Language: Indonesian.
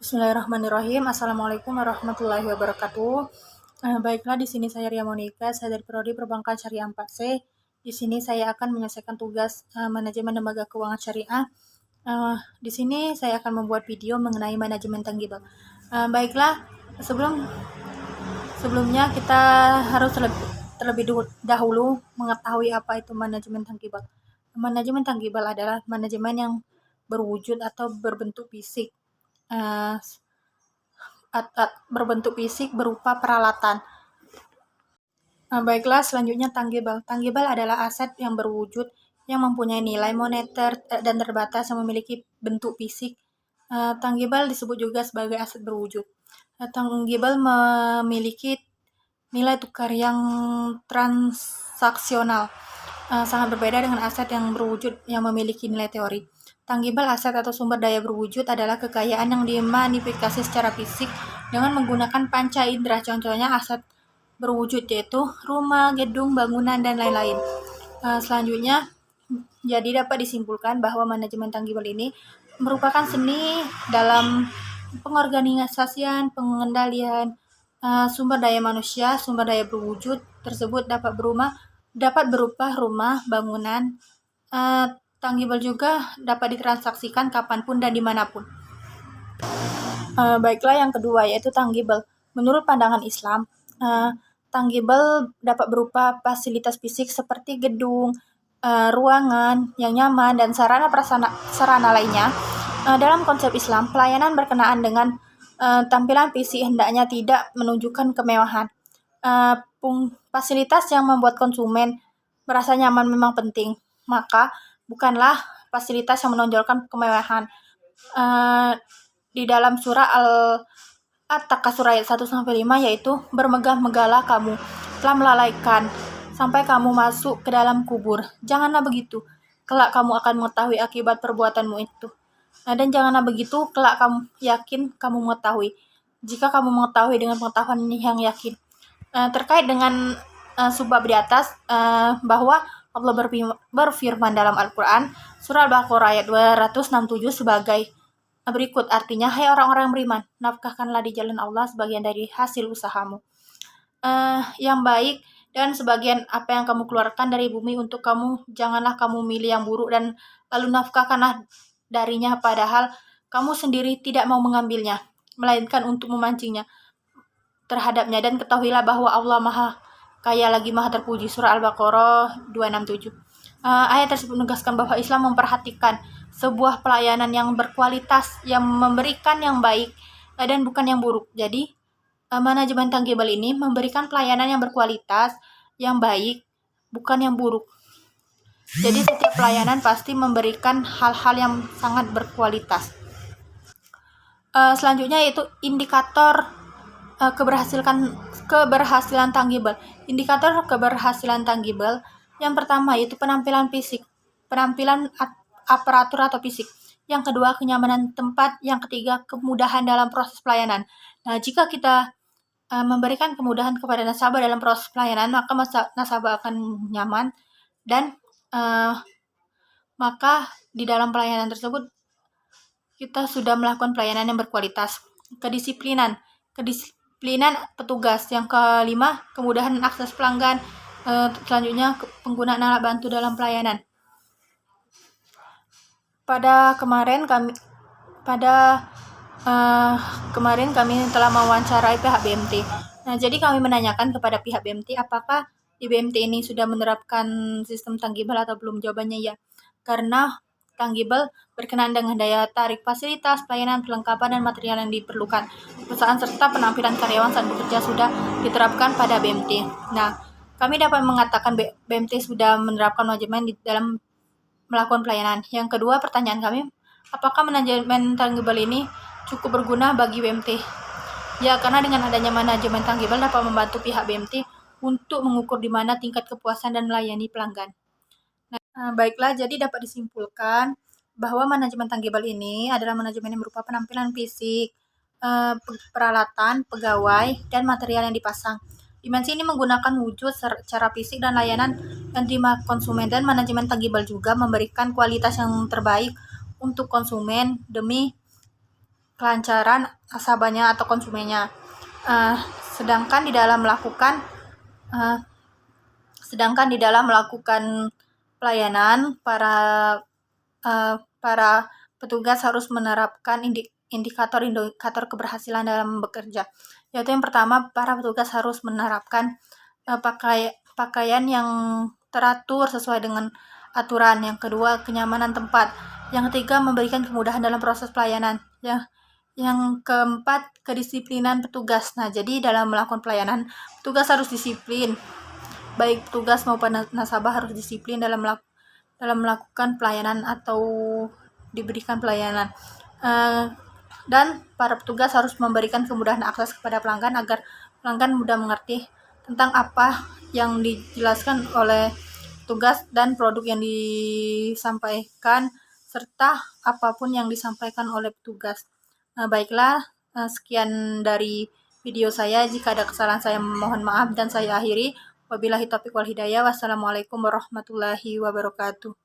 Bismillahirrahmanirrahim. Assalamualaikum warahmatullahi wabarakatuh. Baiklah, di sini saya Ria Monika, saya dari Prodi Perbankan Syariah 4C. Di sini saya akan menyelesaikan tugas manajemen lembaga keuangan syariah. Di sini saya akan membuat video mengenai manajemen tangible. Baiklah, sebelumnya kita harus terlebih dahulu mengetahui apa itu manajemen tangible. Manajemen tangible adalah manajemen yang berwujud atau berbentuk fisik. Berupa peralatan. Baiklah, selanjutnya tangible. Tangible adalah aset yang berwujud yang mempunyai nilai moneter dan terbatas yang memiliki bentuk fisik. Tangible disebut juga sebagai aset berwujud. Tangible memiliki nilai tukar yang transaksional, sangat berbeda dengan aset yang berwujud yang memiliki nilai teori. Tangible aset atau sumber daya berwujud adalah kekayaan yang dimanifikasi secara fisik dengan menggunakan panca indera. Contohnya aset berwujud yaitu rumah, gedung, bangunan, dan lain-lain. Selanjutnya, jadi dapat disimpulkan bahwa manajemen tangible ini merupakan seni dalam pengorganisasian, pengendalian sumber daya manusia. Sumber daya berwujud tersebut dapat berupa rumah, bangunan. Tangible juga dapat ditransaksikan kapanpun dan dimanapun. Baiklah, yang kedua yaitu tangible. Menurut pandangan Islam, tangible dapat berupa fasilitas fisik seperti gedung, ruangan yang nyaman, dan sarana lainnya. Dalam konsep Islam, pelayanan berkenaan dengan tampilan fisik hendaknya tidak menunjukkan kemewahan. Fasilitas yang membuat konsumen merasa nyaman memang penting, maka bukanlah fasilitas yang menonjolkan kemewahan. Di dalam surah At-Takasur ayat 1-5 yaitu bermegah-megahlah kamu telah melalaikan sampai kamu masuk ke dalam kubur. Janganlah begitu, kelak kamu akan mengetahui akibat perbuatanmu itu. Dan janganlah begitu, kelak kamu yakin kamu mengetahui. Jika kamu mengetahui dengan pengetahuan yang yakin. Terkait dengan subbab di atas, bahwa Allah berfirman dalam Al-Quran, surah Al-Baqarah ayat 267 sebagai berikut, artinya, hai orang-orang beriman, nafkahkanlah di jalan Allah sebagian dari hasil usahamu yang baik dan sebagian apa yang kamu keluarkan dari bumi untuk kamu. Janganlah kamu milih yang buruk dan lalu nafkahkanlah darinya, padahal kamu sendiri tidak mau mengambilnya, melainkan untuk memancingnya terhadapnya. Dan ketahuilah bahwa Allah Maha Kaya lagi Maha Terpuji. Surah Al-Baqarah 267. Ayat tersebut menegaskan bahwa Islam memperhatikan sebuah pelayanan yang berkualitas, yang memberikan yang baik dan bukan yang buruk. Jadi manajemen tangible ini memberikan pelayanan yang berkualitas, yang baik, bukan yang buruk. Jadi setiap pelayanan pasti memberikan hal-hal yang sangat berkualitas. Selanjutnya yaitu indikator keberhasilan tangible. Indikator keberhasilan tangible yang pertama yaitu penampilan fisik, penampilan aparatur atau fisik. Yang kedua, kenyamanan tempat. Yang ketiga, kemudahan dalam proses pelayanan. Nah, jika kita memberikan kemudahan kepada nasabah dalam proses pelayanan, maka nasabah akan nyaman dan maka di dalam pelayanan tersebut kita sudah melakukan pelayanan yang berkualitas. Kedisiplinan petugas. Yang kelima, kemudahan akses pelanggan. Selanjutnya, penggunaan alat bantu dalam pelayanan. Kemarin kami telah mewawancarai pihak BMT. Nah, jadi kami menanyakan kepada pihak BMT apakah di BMT ini sudah menerapkan sistem tangible atau belum. Jawabannya ya, karena tangible berkenaan dengan daya tarik fasilitas, pelayanan, perlengkapan, dan material yang diperlukan perusahaan serta penampilan karyawan saat bekerja sudah diterapkan pada BMT. Nah, kami dapat mengatakan BMT sudah menerapkan manajemen di dalam melakukan pelayanan. Yang kedua, pertanyaan kami, apakah manajemen tangible ini cukup berguna bagi BMT? Ya, karena dengan adanya manajemen tangible dapat membantu pihak BMT untuk mengukur di mana tingkat kepuasan dan melayani pelanggan. Baiklah, jadi dapat disimpulkan bahwa manajemen tangible ini adalah manajemen yang berupa penampilan fisik, peralatan, pegawai, dan material yang dipasang. Dimensi ini menggunakan wujud secara fisik dan layanan yang diterima konsumen, dan manajemen tangible juga memberikan kualitas yang terbaik untuk konsumen demi kelancaran nasabahnya atau konsumennya. Uh, sedangkan di dalam melakukan pelayanan, para petugas harus menerapkan indikator keberhasilan dalam bekerja. Yaitu yang pertama, para petugas harus menerapkan pakaian yang teratur sesuai dengan aturan. Yang kedua, kenyamanan tempat. Yang ketiga, memberikan kemudahan dalam proses pelayanan. Yang keempat, kedisiplinan petugas. Nah, jadi dalam melakukan pelayanan, petugas harus disiplin. Baik petugas maupun nasabah harus disiplin dalam melakukan pelayanan atau diberikan pelayanan. Dan para petugas harus memberikan kemudahan akses kepada pelanggan agar pelanggan mudah mengerti tentang apa yang dijelaskan oleh tugas dan produk yang disampaikan, serta apapun yang disampaikan oleh petugas. Baiklah, sekian dari video saya. Jika ada kesalahan saya mohon maaf dan saya akhiri. Wabillahi taufiq wal hidayah. Wassalamualaikum warahmatullahi wabarakatuh.